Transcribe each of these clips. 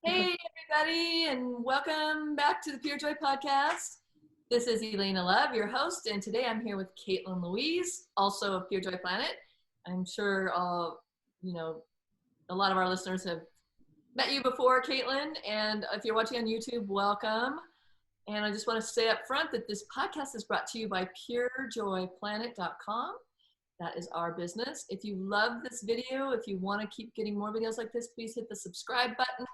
Hey everybody, and welcome back to the Pure Joy podcast. This is Elaina Love, your host, and today I'm here with Katelyn Louise, also of Pure Joy Planet. I'm sure a lot of our listeners have met you before, Katelyn, and if you're watching on YouTube, welcome. And I just want to say up front that this podcast is brought to you by purejoyplanet.com. That is our business. If you love this video, if you want to keep getting more videos like this, please hit the subscribe button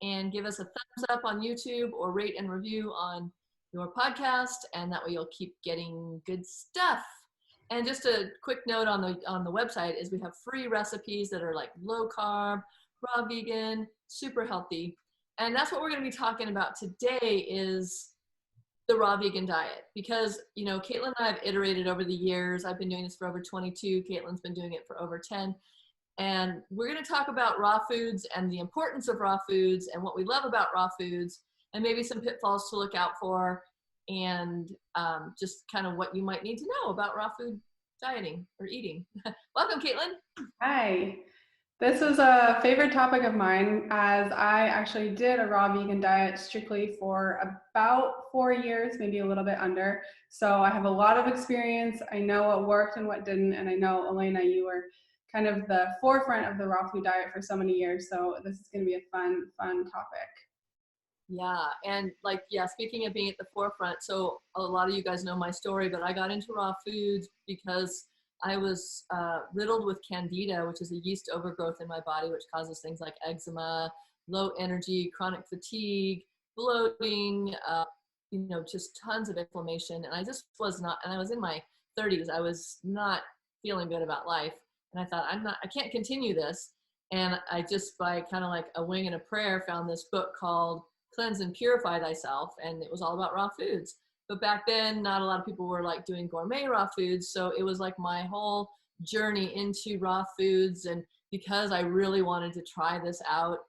and give us a thumbs up on YouTube or rate and review on your podcast, and that way you'll keep getting good stuff. And just a quick note on the website is we have free recipes that are like low carb, raw vegan, super healthy. And that's what we're going to be talking about today is the raw vegan diet, because Katelyn and I have iterated over the years. I've been doing this for over 22. Katelyn's been doing it for over 10. And we're going to talk about raw foods and the importance of raw foods and what we love about raw foods and maybe some pitfalls to look out for and just kind of what you might need to know about raw food dieting or eating. Welcome, Katelyn. Hi. This is a favorite topic of mine, as I actually did a raw vegan diet strictly for about 4 years, maybe a little bit under. So I have a lot of experience. I know what worked and what didn't. And I know, Elaina, you were kind of the forefront of the raw food diet for so many years. So this is going to be a fun topic. Yeah. And speaking of being at the forefront, so a lot of you guys know my story, but I got into raw foods because I was riddled with Candida, which is a yeast overgrowth in my body, which causes things like eczema, low energy, chronic fatigue, bloating, just tons of inflammation. And I just was not, and I was in my 30s, I was not feeling good about life. And I thought, I can't continue this. And I just, by kind of like a wing and a prayer, found this book called Cleanse and Purify Thyself. And it was all about raw foods. But back then, not a lot of people were like doing gourmet raw foods. So it was like my whole journey into raw foods. And because I really wanted to try this out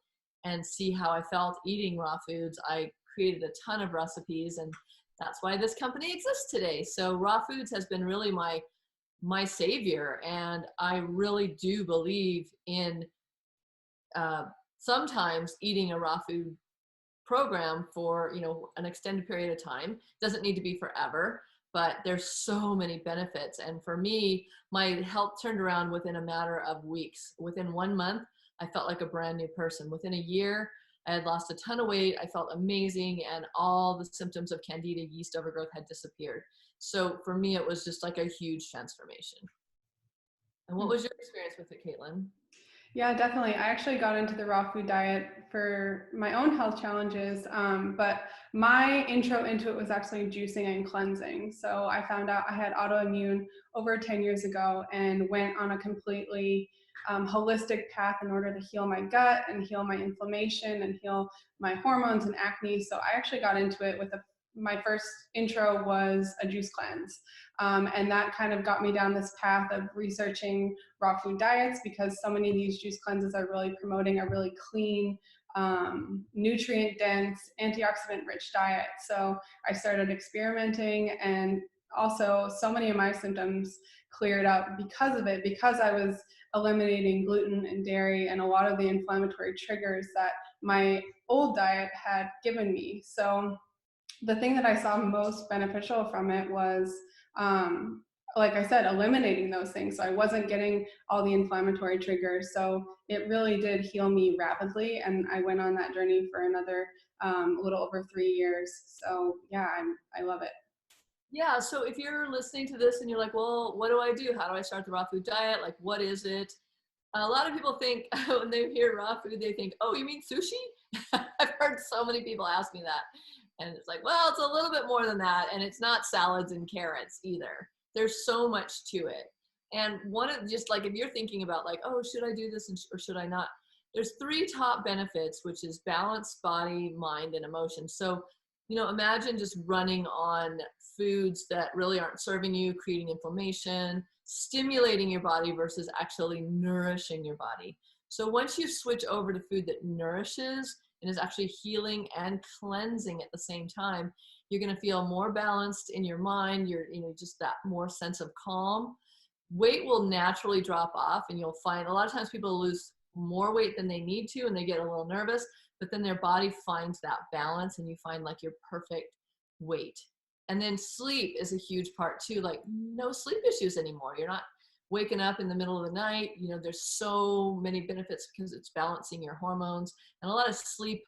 and see how I felt eating raw foods, I created a ton of recipes. And that's why this company exists today. So raw foods has been really my savior. And I really do believe in sometimes eating a raw food program for an extended period of time. Doesn't need to be forever, but there's so many benefits. And for me, my health turned around within a matter of weeks. Within 1 month, I felt like a brand new person. Within a year, I had lost a ton of weight. I felt amazing, and all the symptoms of Candida yeast overgrowth had disappeared. So for me, it was just like a huge transformation. And what was your experience with it, Katelyn? Yeah, definitely. I actually got into the raw food diet for my own health challenges, but my intro into it was actually juicing and cleansing. So I found out I had autoimmune over 10 years ago and went on a completely holistic path in order to heal my gut and heal my inflammation and heal my hormones and acne. So I actually got into it with my first intro was a juice cleanse. And that kind of got me down this path of researching raw food diets, because so many of these juice cleanses are really promoting a really clean, nutrient dense, antioxidant rich diet. So I started experimenting, and also so many of my symptoms cleared up because of it, because I was eliminating gluten and dairy and a lot of the inflammatory triggers that my old diet had given me. So the thing that I saw most beneficial from it was, like I said, eliminating those things. So I wasn't getting all the inflammatory triggers. So it really did heal me rapidly. And I went on that journey for another little over 3 years. So yeah, I love it. Yeah, so if you're listening to this and you're like, well, what do I do? How do I start the raw food diet? Like, what is it? A lot of people think when they hear raw food, they think, oh, you mean sushi? I've heard so many people ask me that. And it's like, well, it's a little bit more than that. And it's not salads and carrots either. There's so much to it. And one of just like, if you're thinking about like, oh, should I do this or should I not? There's 3 top benefits, which is balanced body, mind, and emotion. So, imagine just running on foods that really aren't serving you, creating inflammation, stimulating your body versus actually nourishing your body. So once you switch over to food that nourishes and is actually healing and cleansing at the same time, you're going to feel more balanced in your mind. You're, just that more sense of calm. Weight will naturally drop off, and you'll find a lot of times people lose more weight than they need to, and they get a little nervous. but then their body finds that balance and you find like your perfect weight. And then sleep is a huge part too, like no sleep issues anymore. You're not waking up in the middle of the night. You know, there's so many benefits because it's balancing your hormones. And a lot of sleep,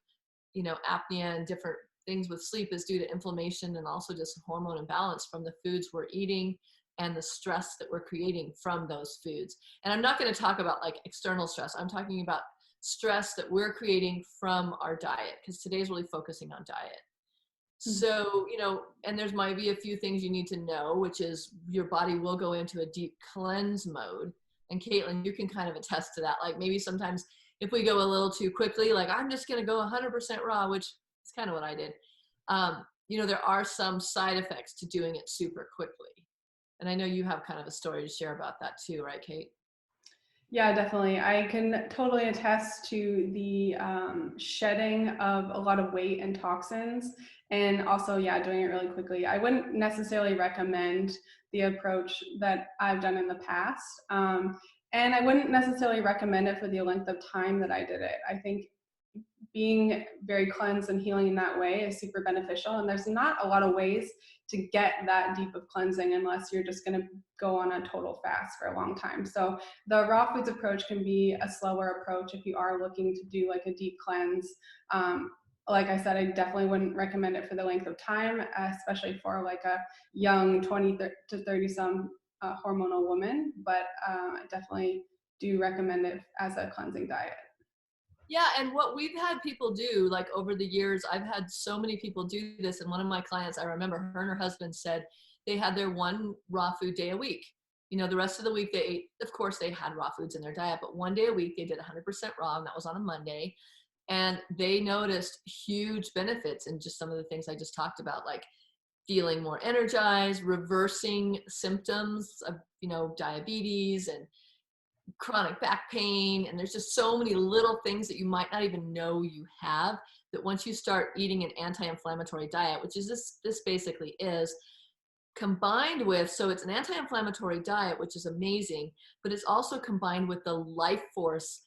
you know, apnea and different things with sleep is due to inflammation and also just hormone imbalance from the foods we're eating and the stress that we're creating from those foods. And I'm not going to talk about like external stress. I'm talking about stress that we're creating from our diet, because today's really focusing on diet. So, you know, and there's might be a few things you need to know, which is your body will go into a deep cleanse mode. And Katelyn, you can kind of attest to that. Like maybe sometimes if we go a little too quickly, like I'm just going to go 100% raw, which is kind of what I did. You know, there are some side effects to doing it super quickly. And I know you have kind of a story to share about that too, right, Kate? Yeah, definitely. I can totally attest to the shedding of a lot of weight and toxins, and also, yeah, doing it really quickly. I wouldn't necessarily recommend the approach that I've done in the past, and I wouldn't necessarily recommend it for the length of time that I did it. I think being very cleansed and healing in that way is super beneficial, and there's not a lot of ways to get that deep of cleansing unless you're just going to go on a total fast for a long time. So the raw foods approach can be a slower approach if you are looking to do like a deep cleanse. Like I said, I definitely wouldn't recommend it for the length of time, especially for like a young 20 to 30 some hormonal woman, but I definitely do recommend it as a cleansing diet. Yeah, and what we've had people do, like over the years, I've had so many people do this. And one of my clients, I remember her and her husband said they had their one raw food day a week. You know, the rest of the week they ate, of course, they had raw foods in their diet, but one day a week they did 100% raw, and that was on a Monday. And they noticed huge benefits in just some of the things I just talked about, like feeling more energized, reversing symptoms of, you know, diabetes and chronic back pain. And there's just so many little things that you might not even know you have, that once you start eating an anti-inflammatory diet, which is this basically is, combined with, so it's an anti-inflammatory diet, which is amazing, but it's also combined with the life force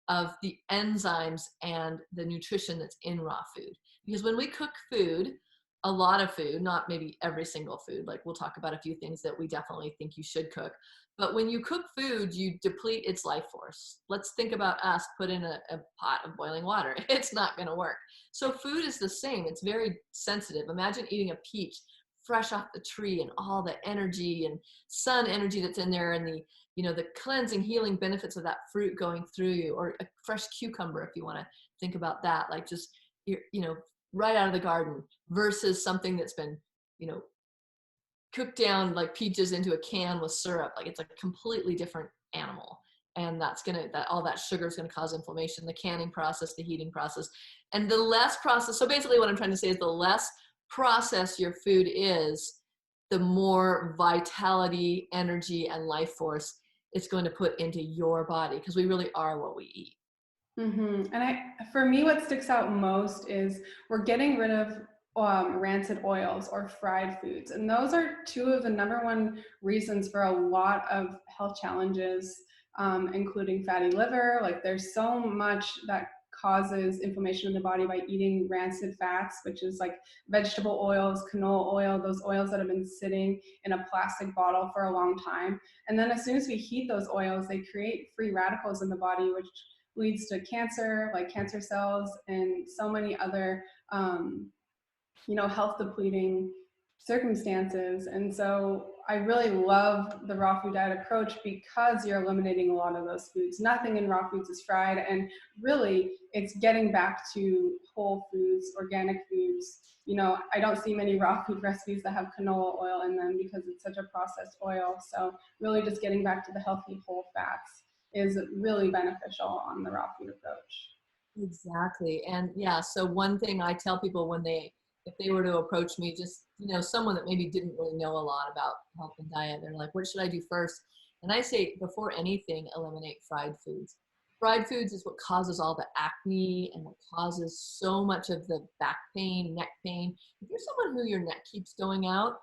of the enzymes and the nutrition that's in raw food. Because when we cook food, a lot of food, not maybe every single food, like we'll talk about a few things that we definitely think you should cook, but when you cook food, you deplete its life force. Let's think about us put in a pot of boiling water. It's not going to work. So food is the same. It's very sensitive. Imagine eating a peach fresh off the tree and all the energy and sun energy that's in there, and the, you know, the cleansing, healing benefits of that fruit going through you, or a fresh cucumber if you want to think about that, like just, you know, right out of the garden, versus something that's been, you know, cooked down like peaches into a can with syrup. Like it's a completely different animal, and that's gonna, that all that sugar is gonna cause inflammation, the canning process, the heating process. And the less process, so basically what I'm trying to say is the less processed your food is, the more vitality, energy, and life force it's going to put into your body, because we really are what we eat. And for me, what sticks out most is we're getting rid of rancid oils or fried foods. And those are two of the number one reasons for a lot of health challenges, including fatty liver. Like there's so much that causes inflammation in the body by eating rancid fats, which is like vegetable oils, canola oil, those oils that have been sitting in a plastic bottle for a long time. And then as soon as we heat those oils, they create free radicals in the body, which leads to cancer, like cancer cells, and so many other health depleting circumstances. And so I really love the raw food diet approach because you're eliminating a lot of those foods. Nothing in raw foods is fried, and really it's getting back to whole foods, organic foods. You know, I don't see many raw food recipes that have canola oil in them because it's such a processed oil. So really just getting back to the healthy whole fats is really beneficial on the raw food approach. Exactly. And yeah, so one thing I tell people when if they were to approach me, just, you know, someone that maybe didn't really know a lot about health and diet, they're like, what should I do first? And I say, before anything, eliminate fried foods. Fried foods is what causes all the acne and what causes so much of the back pain, neck pain. If you're someone who your neck keeps going out,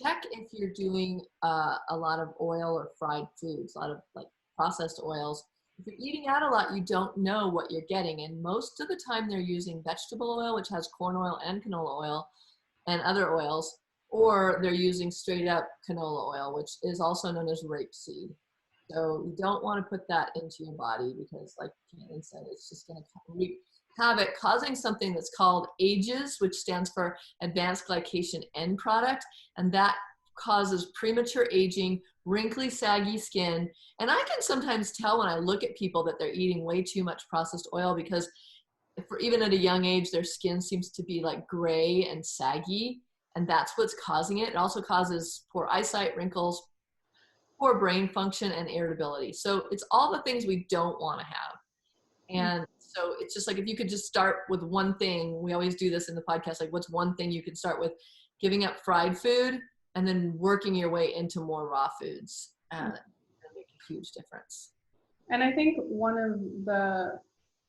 check if you're doing a lot of oil or fried foods, a lot of like processed oils. If you're eating out a lot, you don't know what you're getting. And most of the time they're using vegetable oil, which has corn oil and canola oil and other oils, or they're using straight up canola oil, which is also known as rapeseed. So you don't want to put that into your body because, like Katelyn said, it's just going to wreak havoc, causing something that's called AGEs, which stands for Advanced Glycation End Product. And that causes premature aging, wrinkly, saggy skin. And I can sometimes tell when I look at people that they're eating way too much processed oil because for even at a young age, their skin seems to be like gray and saggy. And that's what's causing it. It also causes poor eyesight, wrinkles, poor brain function, and irritability. So it's all the things we don't want to have. And so it's just like, if you could just start with one thing, we always do this in the podcast, like what's one thing you could start with? Giving up fried food and then working your way into more raw foods. That make a huge difference. And I think one of the,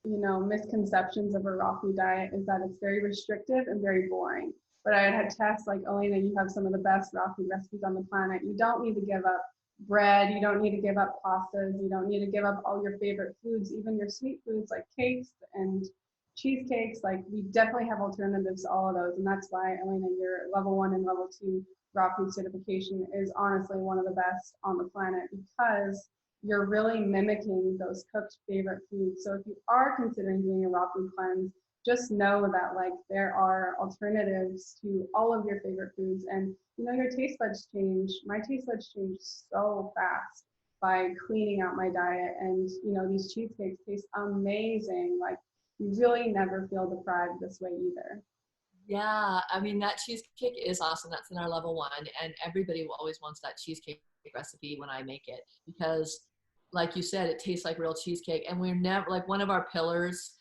misconceptions of a raw food diet is that it's very restrictive and very boring. But I had tests like, Elaina, you have some of the best raw food recipes on the planet. You don't need to give up bread. You don't need to give up pastas. You don't need to give up all your favorite foods, even your sweet foods like cakes and cheesecakes. Like, we definitely have alternatives to all of those. And that's why, Elaina, your level 1 and level 2 raw food certification is honestly one of the best on the planet, because you're really mimicking those cooked favorite foods. So if you are considering doing a raw food cleanse, just know that like there are alternatives to all of your favorite foods, and your taste buds change. My taste buds change so fast by cleaning out my diet, and these cheesecakes taste amazing. Like, you really never feel deprived this way either. Yeah, I mean, that cheesecake is awesome. That's in our level 1, and everybody always wants that cheesecake recipe when I make it, because like you said, it tastes like real cheesecake. And we're never, like, one of our pillars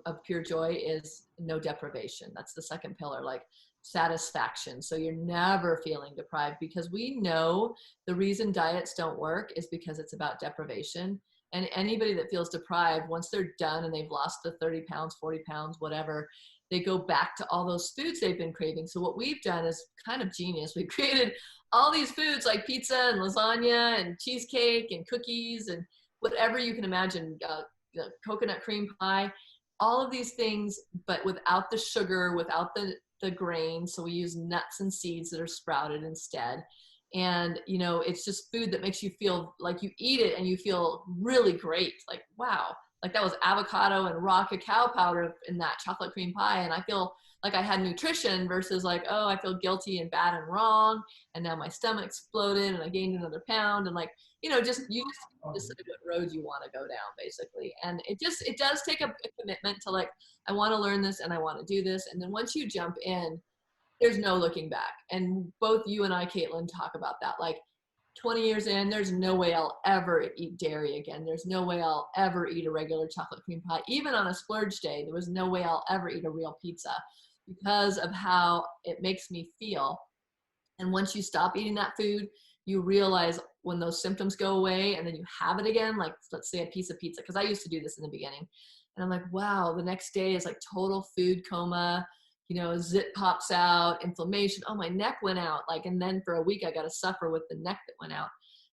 of Pure Joy is no deprivation. That's the second pillar, like satisfaction. So you're never feeling deprived, because we know the reason diets don't work is because it's about deprivation. And anybody that feels deprived, once they're done and they've lost the 30 pounds, 40 pounds, whatever, they go back to all those foods they've been craving. So what we've done is kind of genius. We've created all these foods like pizza and lasagna and cheesecake and cookies and whatever you can imagine, coconut cream pie, all of these things, but without the sugar, without the grain. So we use nuts and seeds that are sprouted instead. And, it's just food that makes you feel like you eat it and you feel really great. Like, wow, like that was avocado and raw cacao powder in that chocolate cream pie. And I feel like I had nutrition versus like, oh, I feel guilty and bad and wrong. And now my stomach exploded and I gained another pound. And like, you just decide what road you want to go down, basically. And it does take a commitment to like, I want to learn this and I want to do this. And then once you jump in, there's no looking back. And both you and I, Katelyn, talk about that. Like, 20 years in, there's no way I'll ever eat dairy again. There's no way I'll ever eat a regular chocolate cream pie. Even on a splurge day, there was no way I'll ever eat a real pizza, because of how it makes me feel. And once you stop eating that food, you realize when those symptoms go away and then you have it again, like let's say a piece of pizza, because I used to do this in the beginning. And I'm like, wow, the next day is like total food coma. Zit pops out, inflammation. Oh, my neck went out. Like, and then for a week, I got to suffer with the neck that went out.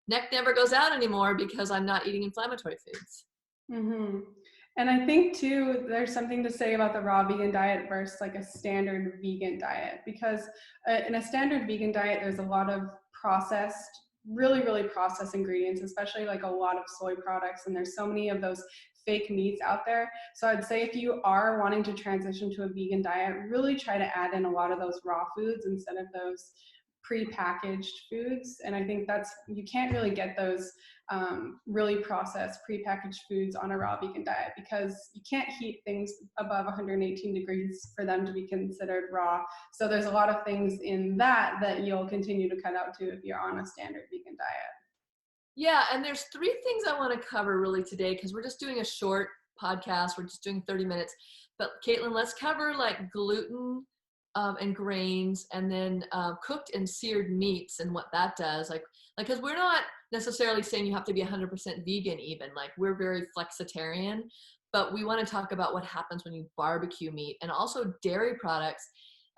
Neck never goes out anymore because I'm not eating inflammatory foods. Mm-hmm. And I think too, there's something to say about the raw vegan diet versus like a standard vegan diet, because in a standard vegan diet, there's a lot of processed, really, really processed ingredients, especially like a lot of soy products. And there's so many of those fake meats out there. So I'd say if you are wanting to transition to a vegan diet, really try to add in a lot of those raw foods instead of those pre-packaged foods. And I think you can't really get those really processed pre-packaged foods on a raw vegan diet, because you can't heat things above 118 degrees for them to be considered raw. So there's a lot of things in that you'll continue to cut out too if you're on a standard vegan diet. Yeah, and there's 3 things I want to cover really today, because we're just doing a short podcast. We're just doing 30 minutes. But Katelyn, let's cover like gluten and grains, and then cooked and seared meats and what that does. Like, because we're not necessarily saying you have to be 100% vegan even. Like, we're very flexitarian, but we want to talk about what happens when you barbecue meat, and also dairy products,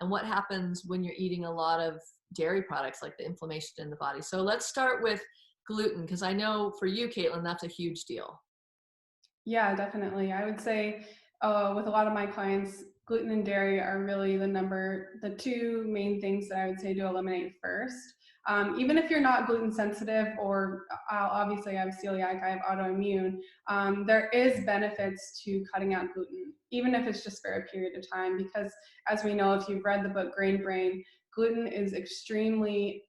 and what happens when you're eating a lot of dairy products, like the inflammation in the body. So let's start with gluten, because I know for you, Katelyn, that's a huge deal. Yeah, definitely. I would say with a lot of my clients, gluten and dairy are really the two main things that I would say to eliminate first. Even if you're not gluten sensitive, or obviously I have celiac, I have autoimmune, there is benefits to cutting out gluten, even if it's just for a period of time. Because as we know, if you've read the book Grain Brain, gluten is extremely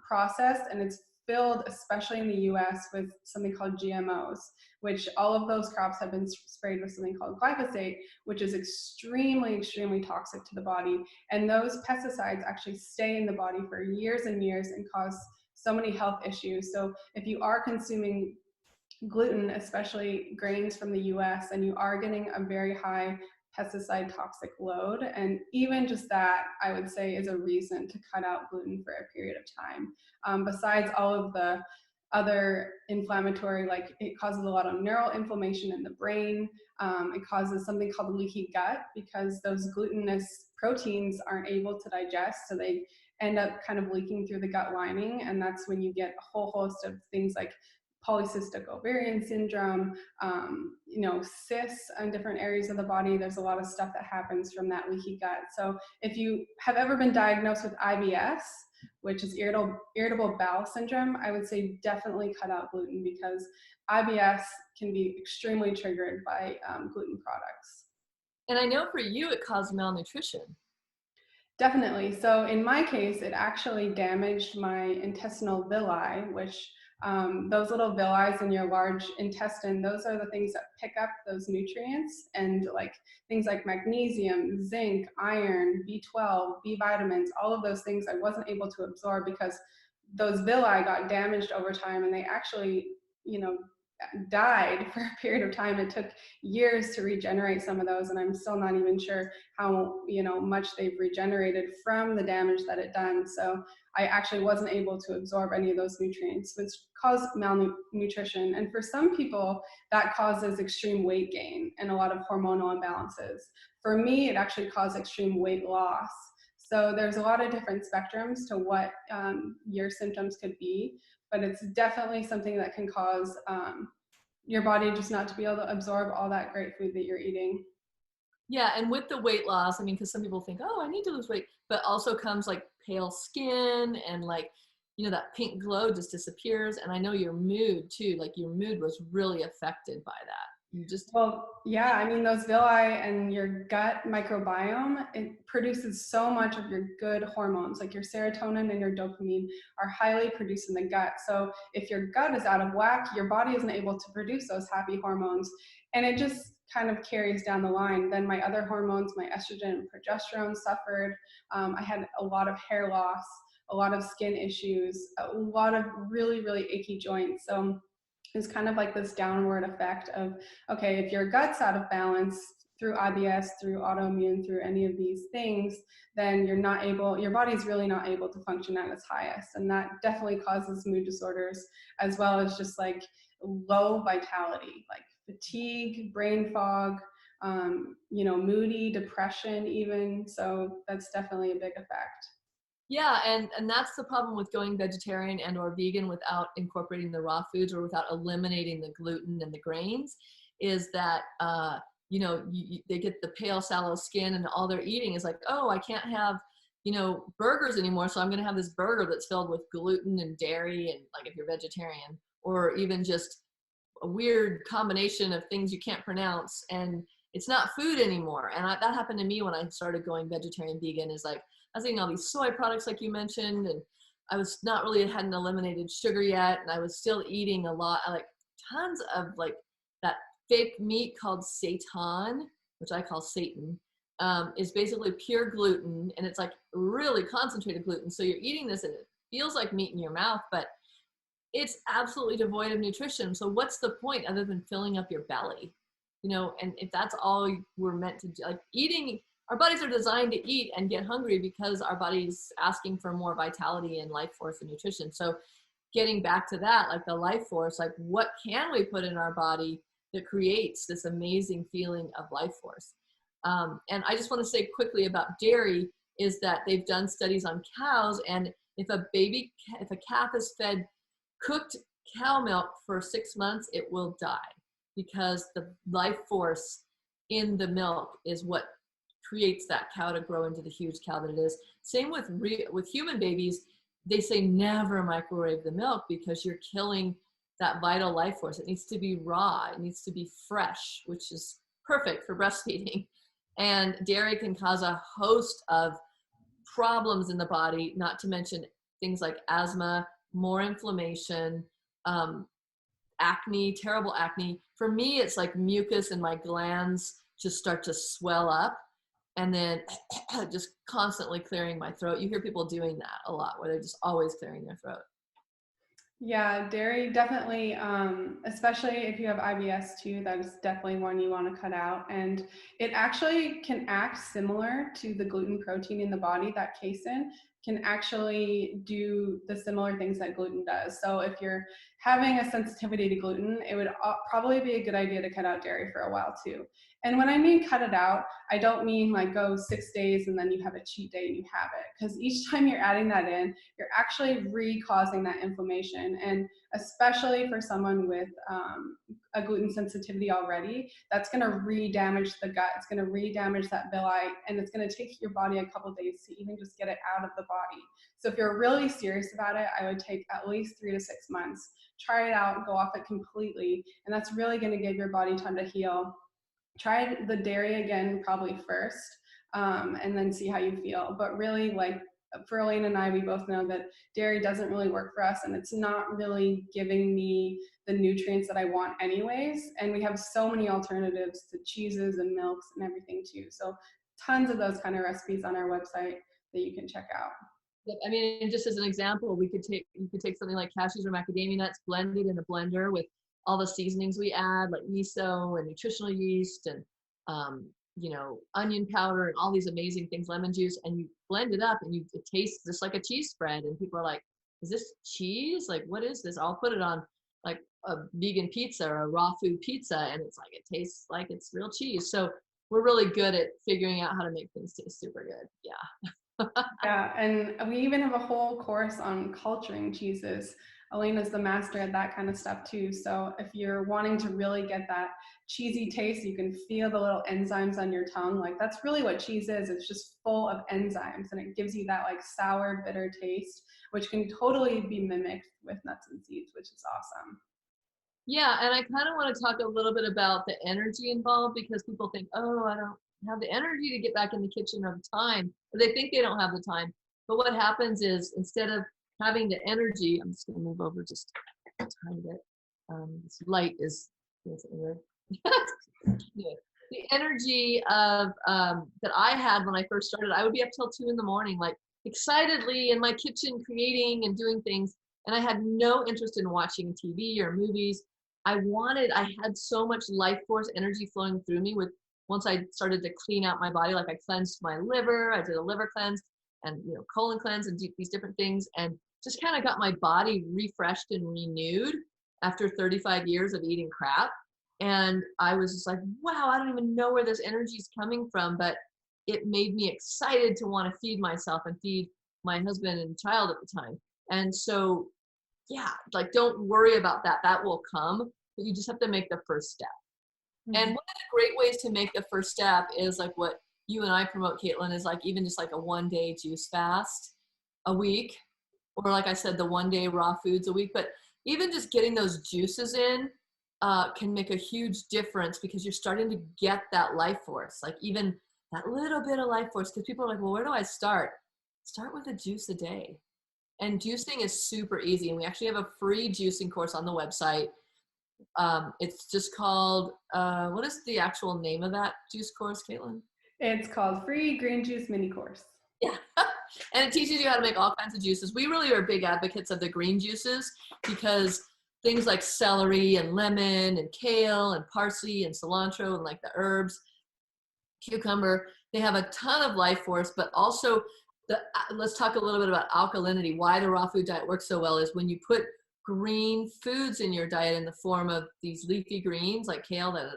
processed, and it's filled, especially in the US, with something called GMOs, which all of those crops have been sprayed with something called glyphosate, which is extremely, extremely toxic to the body. And those pesticides actually stay in the body for years and years and cause so many health issues. So if you are consuming gluten, especially grains from the US, and you are getting a very high pesticide toxic load. And even just that, I would say, is a reason to cut out gluten for a period of time. Besides all of the other inflammatory, like it causes a lot of neural inflammation in the brain. It causes something called leaky gut because those glutinous proteins aren't able to digest. So they end up kind of leaking through the gut lining. And that's when you get a whole host of things like polycystic ovarian syndrome, cysts in different areas of the body. There's a lot of stuff that happens from that leaky gut. So if you have ever been diagnosed with IBS, which is irritable bowel syndrome, I would say definitely cut out gluten because IBS can be extremely triggered by gluten products. And I know for you, it caused malnutrition. Definitely. So in my case, it actually damaged my intestinal villi, which those little villi in your large intestine, those are the things that pick up those nutrients, and like things like magnesium, zinc, iron, B12, B vitamins, all of those things I wasn't able to absorb because those villi got damaged over time, and they actually, died for a period of time. It took years to regenerate some of those, and I'm still not even sure how much they've regenerated from the damage that it done. So I actually wasn't able to absorb any of those nutrients, which caused malnutrition. And for some people, that causes extreme weight gain and a lot of hormonal imbalances. For me, it actually caused extreme weight loss. So there's a lot of different spectrums to what your symptoms could be, but it's definitely something that can cause your body just not to be able to absorb all that great food that you're eating. Yeah, and with the weight loss, I mean, because some people think, oh, I need to lose weight, but also comes like pale skin and like, that pink glow just disappears. And I know your mood too, like your mood was really affected by that. Well, yeah, I mean, those villi and your gut microbiome, it produces so much of your good hormones, like your serotonin and your dopamine are highly produced in the gut. So if your gut is out of whack, your body isn't able to produce those happy hormones. And it just kind of carries down the line. Then my other hormones, my estrogen and progesterone suffered. I had a lot of hair loss, a lot of skin issues, a lot of really, really achy joints. So it's kind of like this downward effect of, okay, if your gut's out of balance through IBS, through autoimmune, through any of these things, then your body's really not able to function at its highest. And that definitely causes mood disorders, as well as just like low vitality, like fatigue, brain fog, moody, depression even. So that's definitely a big effect. Yeah, and that's the problem with going vegetarian and or vegan without incorporating the raw foods or without eliminating the gluten and the grains, is that they get the pale sallow skin and all they're eating is like, oh, I can't have burgers anymore, so I'm going to have this burger that's filled with gluten and dairy, and like if you're vegetarian, or even just a weird combination of things you can't pronounce, and it's not food anymore. And that happened to me when I started going vegetarian vegan. Is like I was eating all these soy products like you mentioned, and I was not really hadn't eliminated sugar yet, and I was still eating a lot, like tons of like that fake meat called seitan, which I call Satan. Is basically pure gluten, and it's like really concentrated gluten. So you're eating this and it feels like meat in your mouth, but it's absolutely devoid of nutrition. So what's the point other than filling up your belly? And if that's all we're meant to do, like eating, our bodies are designed to eat and get hungry because our body's asking for more vitality and life force and nutrition. So getting back to that, like the life force, like what can we put in our body that creates this amazing feeling of life force? And I just want to say quickly about dairy is that they've done studies on cows, and if a calf is fed cooked cow milk for 6 months, it will die. because the life force in the milk is what creates that cow to grow into the huge cow that it is. Same with human babies. They say never microwave the milk because you're killing that vital life force. It needs to be raw. It needs to be fresh, which is perfect for breastfeeding. And dairy can cause a host of problems in the body, not to mention things like asthma, more inflammation, acne, terrible acne. For me, it's like mucus and my glands just start to swell up, and then just constantly clearing my throat. You hear people doing that a lot, where they're just always clearing their throat. Yeah, dairy definitely, especially if you have IBS too, that is definitely one you want to cut out. And it actually can act similar to the gluten protein in the body, that casein can actually do the similar things that gluten does. So if you're having a sensitivity to gluten, it would probably be a good idea to cut out dairy for a while too. And when I mean cut it out, I don't mean like go 6 days and then you have a cheat day and you have it. Because each time you're adding that in, you're actually re-causing that inflammation. And especially for someone with a gluten sensitivity already, that's going to re-damage the gut. It's going to re-damage that villi, and it's going to take your body a couple of days to even just get it out of the body. So if you're really serious about it, I would take at least 3 to 6 months. Try it out, go off it completely, and that's really going to give your body time to heal. Try the dairy again probably first, and then see how you feel. But really, like for Elaina and I, we both know that dairy doesn't really work for us, and it's not really giving me the nutrients that I want anyways. And we have so many alternatives to cheeses and milks and everything too. So tons of those kind of recipes on our website that you can check out. I mean, just as an example, you could take something like cashews or macadamia nuts, blend it in a blender with all the seasonings we add, like miso and nutritional yeast and onion powder and all these amazing things, lemon juice, and you blend it up and it tastes just like a cheese spread. And people are like, is this cheese? Like, what is this? I'll put it on like a vegan pizza or a raw food pizza, and it's like, it tastes like it's real cheese. So we're really good at figuring out how to make things taste super good. Yeah. Yeah, and we even have a whole course on culturing cheeses. Elena's the master at that kind of stuff too. So if you're wanting to really get that cheesy taste, you can feel the little enzymes on your tongue. Like that's really what cheese is. It's just full of enzymes, and it gives you that like sour, bitter taste, which can totally be mimicked with nuts and seeds, which is awesome. Yeah, and I kind of want to talk a little bit about the energy involved, because people think, oh, I don't have the energy to get back in the kitchen or the time, or they think they don't have the time. But what happens is, instead of having the energy, I'm just going to move over just a tiny bit. This light is weird. The energy of that I had when I first started, I would be up till 2 a.m, like excitedly in my kitchen creating and doing things, and I had no interest in watching TV or movies. I had so much life force energy flowing through me once I started to clean out my body. Like I cleansed my liver, I did a liver cleanse and colon cleanse and these different things, and just kind of got my body refreshed and renewed after 35 years of eating crap. And I was just like, wow, I don't even know where this energy is coming from, but it made me excited to want to feed myself and feed my husband and child at the time. And so, yeah, like don't worry about that. That will come, but you just have to make the first step. Mm-hmm. And one of the great ways to make the first step is like what you and I promote, Katelyn, is like even just like a 1-day juice fast a week, or like I said, the 1-day raw foods a week. But even just getting those juices in can make a huge difference, because you're starting to get that life force, like even that little bit of life force. Because people are like, well, where do I start? Start with a juice a day. And juicing is super easy. And we actually have a free juicing course on the website. It's just called, what is the actual name of that juice course, Katelyn? It's called Free Green Juice Mini Course. Yeah. And it teaches you how to make all kinds of juices. We really are big advocates of the green juices, because things like celery and lemon and kale and parsley and cilantro and like the herbs, cucumber, they have a ton of life force. But also, let's talk a little bit about alkalinity. Why the raw food diet works so well is when you put green foods in your diet in the form of these leafy greens like kale, the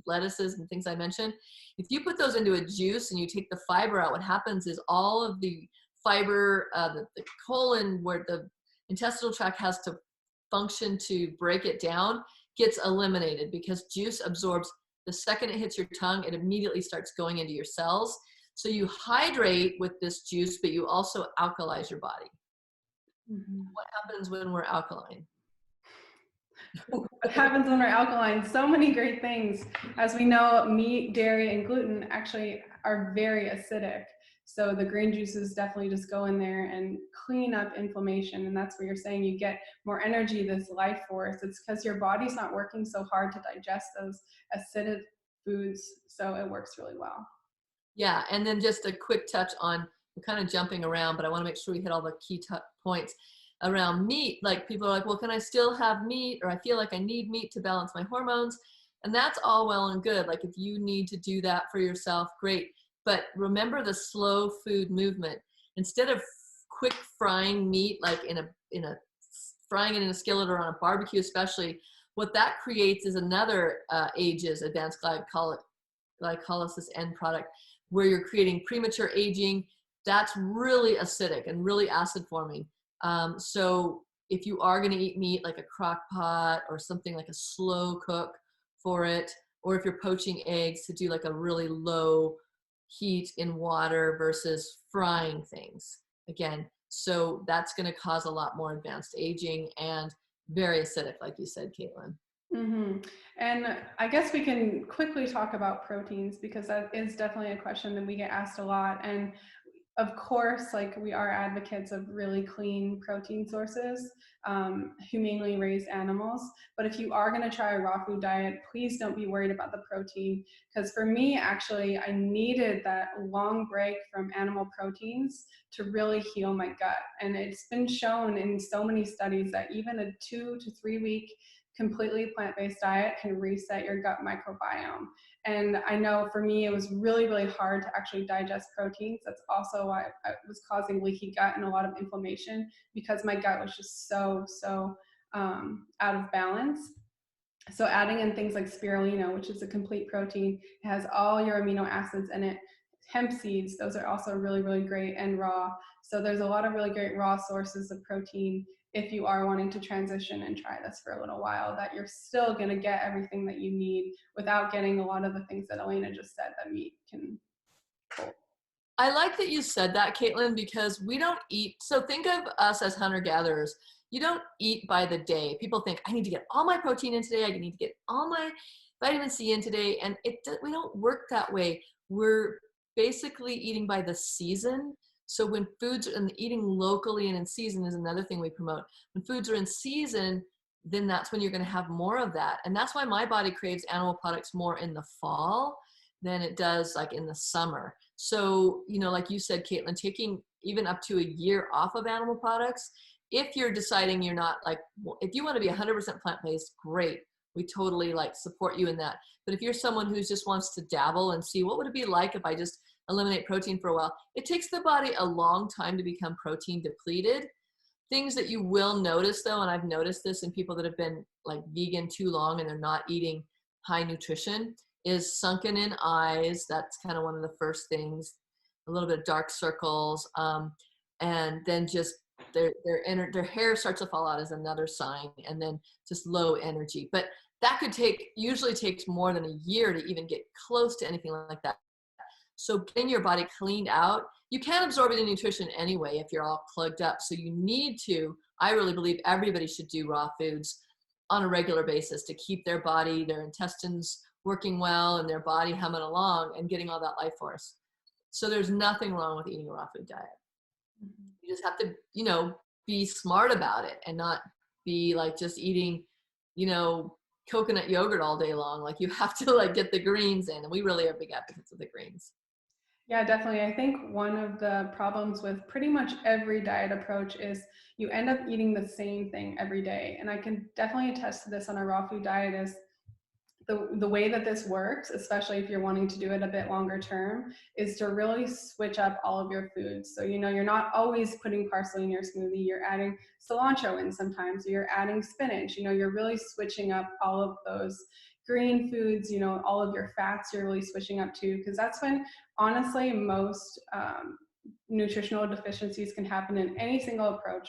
lettuces and things I mentioned. If you put those into a juice and you take the fiber out, what happens is all of the fiber, the colon, where the intestinal tract has to function to break it down, gets eliminated, because juice absorbs the second it hits your tongue, it immediately starts going into your cells. So you hydrate with this juice, but you also alkalize your body. Mm-hmm. What happens when we're alkaline? What happens when we're alkaline? So many great things. As we know, meat, dairy, and gluten actually are very acidic. So the green juices definitely just go in there and clean up inflammation. And that's where you're saying you get more energy, this life force. It's because your body's not working so hard to digest those acidic foods. So it works really well. Yeah, and then just a quick touch on, we're kind of jumping around, but I want to make sure we hit all the key points around meat. Like, people are like, well, can I still have meat? Or I feel like I need meat to balance my hormones. And that's all well and good. Like, if you need to do that for yourself, great. But remember the slow food movement. Instead of quick frying meat, like in a frying it in a skillet or on a barbecue especially, what that creates is another AGEs, advanced glycolysis end product, where you're creating premature aging. That's really acidic and really acid forming. So if you are going to eat meat, like a crock pot or something like a slow cook for it, or if you're poaching eggs, to do like a really low heat in water versus frying things again. So that's going to cause a lot more advanced aging and very acidic, like you said, Katelyn. Mm-hmm. And I guess we can quickly talk about proteins, because that is definitely a question that we get asked a lot. And of course, like, we are advocates of really clean protein sources, humanely raised animals. But if you are going to try a raw food diet, please don't be worried about the protein. Because for me, actually, I needed that long break from animal proteins to really heal my gut. And it's been shown in so many studies that even a 2 to 3 week completely plant-based diet can reset your gut microbiome. And I know for me, it was really, really hard to actually digest proteins. That's also why I was causing leaky gut and a lot of inflammation, because my gut was just so out of balance. So adding in things like spirulina, which is a complete protein, it has all your amino acids in it. Hemp seeds, those are also really, really great, and raw. So there's a lot of really great raw sources of protein if you are wanting to transition and try this for a little while, that you're still going to get everything that you need without getting a lot of the things that Elaina just said that meat can hold. I like that you said that, Katelyn, because we don't eat. So think of us as hunter-gatherers. You don't eat by the day. People think, I need to get all my protein in today. I need to get all my vitamin C in today. And we don't work that way. We're basically eating by the season. So when foods, and eating locally and in season is another thing we promote. When foods are in season, then that's when you're going to have more of that. And that's why my body craves animal products more in the fall than it does like in the summer. So, like you said, Katelyn, taking even up to a year off of animal products, if you're deciding you're not like, if you want to be 100% plant-based, great. We totally support you in that. But if you're someone who just wants to dabble and see what would it be like if I just eliminate protein for a while, it takes the body a long time to become protein depleted. Things that you will notice though, and I've noticed this in people that have been vegan too long and they're not eating high nutrition, is sunken in eyes. That's kind of one of the first things. A little bit of dark circles, and then just their hair starts to fall out is another sign, and then just low energy. But that usually takes more than a year to even get close to anything like that. So getting your body cleaned out, you can't absorb any nutrition anyway if you're all plugged up. So you need to, I really believe everybody should do raw foods on a regular basis to keep their body, their intestines working well, and their body humming along and getting all that life force. So there's nothing wrong with eating a raw food diet. Mm-hmm. You just have to, be smart about it and not be just eating, coconut yogurt all day long. You have to get the greens in, and we really are big advocates of the greens. Yeah, definitely. I think one of the problems with pretty much every diet approach is you end up eating the same thing every day. And I can definitely attest to this on a raw food diet is the way that this works, especially if you're wanting to do it a bit longer term, is to really switch up all of your foods. So, you're not always putting parsley in your smoothie, you're adding cilantro in sometimes, or you're adding spinach, you're really switching up all of those green foods, all of your fats you're really switching up too, because that's when honestly most nutritional deficiencies can happen in any single approach.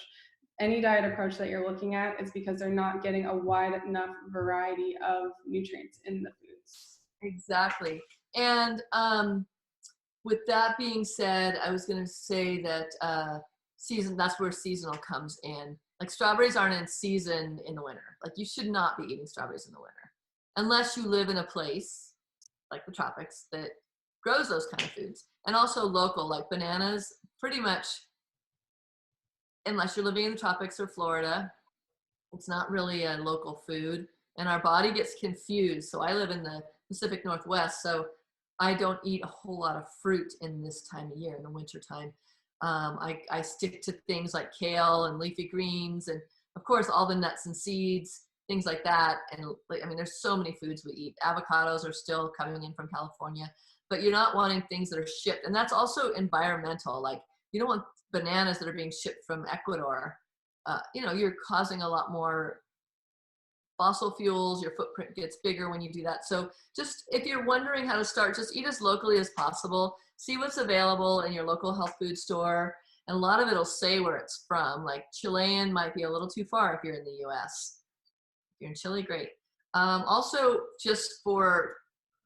any diet approach that you're looking at is because they're not getting a wide enough variety of nutrients in the foods. Exactly. And with that being said, I was going to say that that's where seasonal comes in. Like strawberries aren't in season in the winter. Like you should not be eating strawberries in the winter unless you live in a place like the tropics that grows those kind of foods. And also local, like bananas, pretty much, unless you're living in the tropics or Florida, it's not really a local food. And our body gets confused. So I live in the Pacific Northwest, so I don't eat a whole lot of fruit in this time of year, in the winter time. I stick to things like kale and leafy greens, and of course all the nuts and seeds, things like that. And I mean, there's so many foods we eat. Avocados are still coming in from California, but you're not wanting things that are shipped. And that's also environmental. Like you don't want bananas that are being shipped from Ecuador. You're causing a lot more fossil fuels. Your footprint gets bigger when you do that. So just if you're wondering how to start, just eat as locally as possible. See what's available in your local health food store. And a lot of it'll say where it's from. Like Chilean might be a little too far if you're in the US. If you're in Chile, great. Also, just for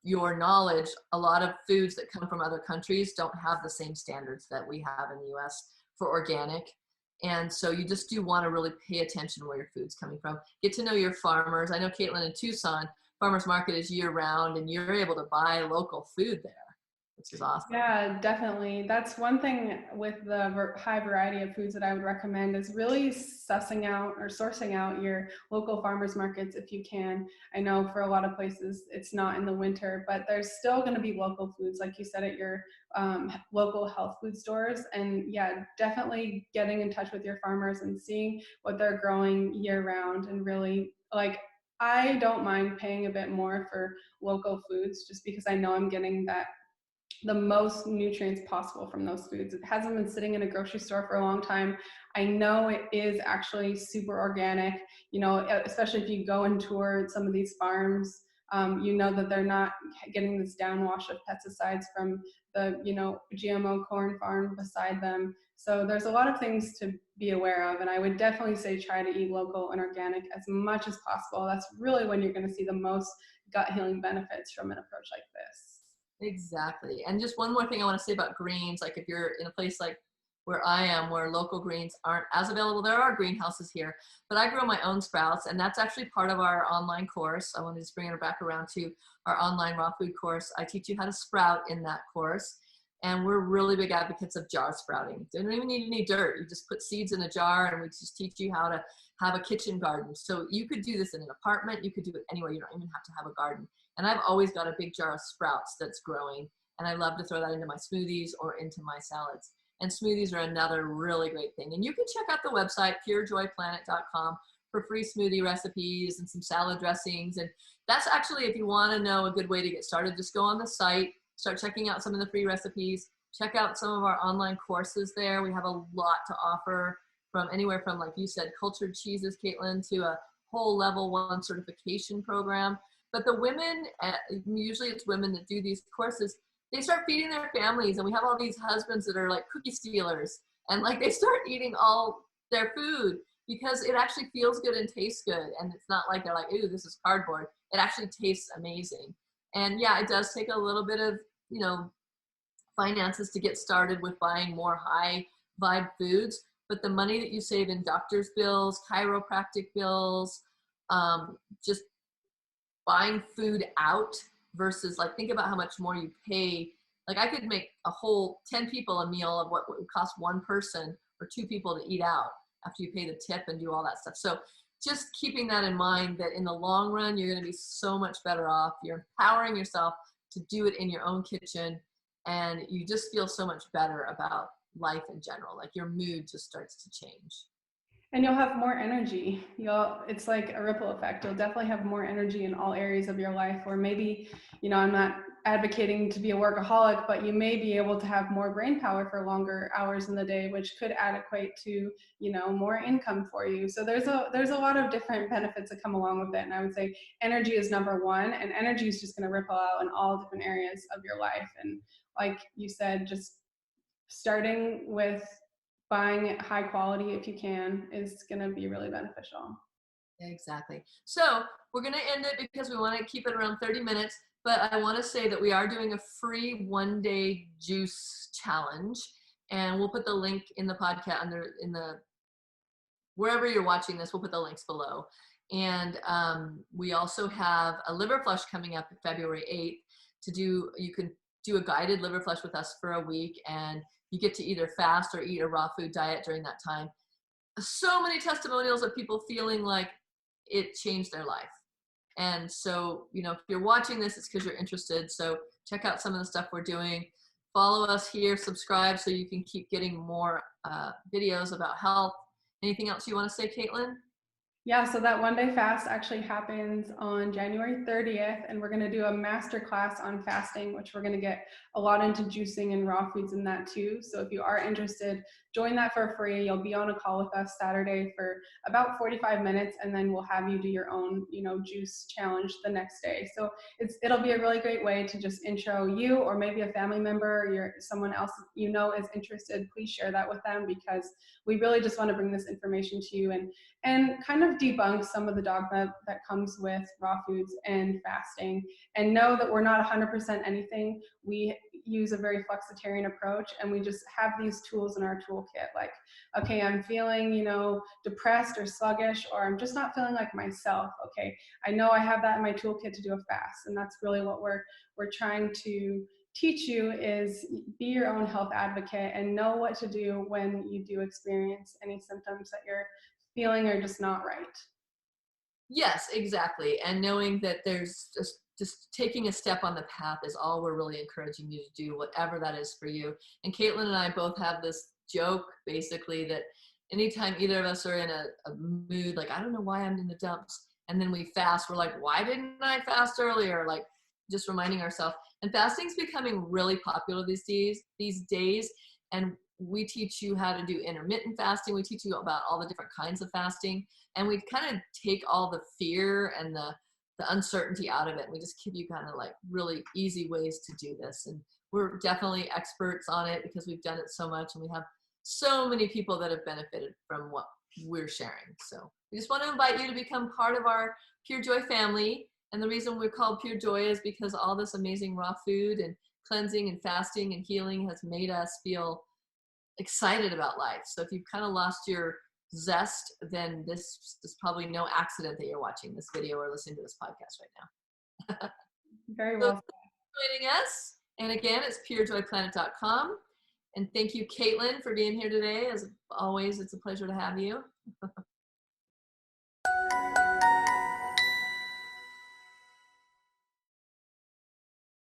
your knowledge, a lot of foods that come from other countries don't have the same standards that we have in the US for organic. And so you just do want to really pay attention where your food's coming from. Get to know your farmers. I know Katelyn in Tucson, farmers market is year round and you're able to buy local food there, which is awesome. Yeah, definitely. That's one thing with the high variety of foods that I would recommend is really sussing out or sourcing out your local farmers markets if you can. I know for a lot of places it's not in the winter, but there's still going to be local foods, like you said, at your local health food stores. And yeah, definitely getting in touch with your farmers and seeing what they're growing year round. And really, like, I don't mind paying a bit more for local foods just because I know I'm getting the most nutrients possible from those foods. It hasn't been sitting in a grocery store for a long time. I know it is actually super organic, especially if you go and tour some of these farms, you know that they're not getting this downwash of pesticides from the, GMO corn farm beside them. So there's a lot of things to be aware of. And I would definitely say try to eat local and organic as much as possible. That's really when you're going to see the most gut healing benefits from an approach like this. Exactly. And just one more thing I want to say about greens, like if you're in a place like where I am, where local greens aren't as available, there are greenhouses here, but I grow my own sprouts, and that's actually part of our online course. I want to just bring it back around to our online raw food course. I teach you how to sprout in that course, and we're really big advocates of jar sprouting. You don't even need any dirt. You just put seeds in a jar, and we just teach you how to have a kitchen garden. So you could do this in an apartment. You could do it anywhere. You don't even have to have a garden. And I've always got a big jar of sprouts that's growing, and I love to throw that into my smoothies or into my salads. And smoothies are another really great thing. And you can check out the website, purejoyplanet.com, for free smoothie recipes and some salad dressings. And that's actually, if you want to know a good way to get started, just go on the site, start checking out some of the free recipes, check out some of our online courses there. We have a lot to offer, from anywhere from, like you said, cultured cheeses, Katelyn, to a whole level 1 certification program. But the women, usually it's women that do these courses, they start feeding their families, and we have all these husbands that are like cookie stealers, and like they start eating all their food because it actually feels good and tastes good. And it's not like they're like, ooh, this is cardboard. It actually tastes amazing. And yeah, it does take a little bit of, finances to get started with buying more high vibe foods, but the money that you save in doctor's bills, chiropractic bills, just buying food out versus, like, think about how much more you pay. Like I could make a whole 10 people a meal of what would cost one person or 2 people to eat out after you pay the tip and do all that stuff. So just keeping that in mind, that in the long run, you're going to be so much better off. You're empowering yourself to do it in your own kitchen, and you just feel so much better about life in general. Like your mood just starts to change. And you'll have more energy. It's like a ripple effect. You'll definitely have more energy in all areas of your life. Or maybe, I'm not advocating to be a workaholic, but you may be able to have more brain power for longer hours in the day, which could equate to, more income for you. So there's a lot of different benefits that come along with it. And I would say energy is number one, and energy is just going to ripple out in all different areas of your life. And like you said, just starting with buying it high quality if you can is going to be really beneficial. Exactly. So we're going to end it because we want to keep it around 30 minutes. But I want to say that we are doing a free 1-day juice challenge. And we'll put the link in the podcast wherever you're watching this, we'll put the links below. And we also have a liver flush coming up February 8th you can do a guided liver flush with us for a week, and you get to either fast or eat a raw food diet during that time. So many testimonials of people feeling like it changed their life. And so, if you're watching this, it's because you're interested. So check out some of the stuff we're doing. Follow us here, subscribe so you can keep getting more videos about health. Anything else you want to say, Katelyn? Yeah, so that 1-day fast actually happens on January 30th, and we're going to do a master class on fasting, which we're going to get a lot into juicing and raw foods in that too. So if you are interested, join that for free. You'll be on a call with us Saturday for about 45 minutes, and then we'll have you do your own, juice challenge the next day. So it'll be a really great way to just intro you, or maybe a family member or someone else is interested. Please share that with them, because we really just want to bring this information to you and kind of debunk some of the dogma that comes with raw foods and fasting, and know that we're not 100% anything. We use a very flexitarian approach, and we just have these tools in our toolkit. Like, okay, I'm feeling, depressed or sluggish, or I'm just not feeling like myself. Okay, I know I have that in my toolkit to do a fast, and that's really what we're trying to teach you, is be your own health advocate and know what to do when you do experience any symptoms that you're feeling are just not right. Yes, exactly. And knowing that there's just taking a step on the path is all we're really encouraging you to do, whatever that is for you. And Katelyn and I both have this joke, basically, that anytime either of us are in a mood, like, I don't know why I'm in the dumps, and then we fast, we're like, why didn't I fast earlier? Like, just reminding ourselves. And fasting's becoming really popular these days. And we teach you how to do intermittent fasting. We teach you about all the different kinds of fasting. And we kind of take all the fear and the uncertainty out of it. We just give you kind of like really easy ways to do this. And we're definitely experts on it because we've done it so much, and we have so many people that have benefited from what we're sharing. So we just want to invite you to become part of our Pure Joy family. And the reason we're called Pure Joy is because all this amazing raw food and cleansing and fasting and healing has made us feel excited about life. So if you've kind of lost your zest, then this is probably no accident that you're watching this video or listening to this podcast right now. Very well. So joining us. And again, it's purejoyplanet.com. And thank you, Katelyn, for being here today. As always, it's a pleasure to have you.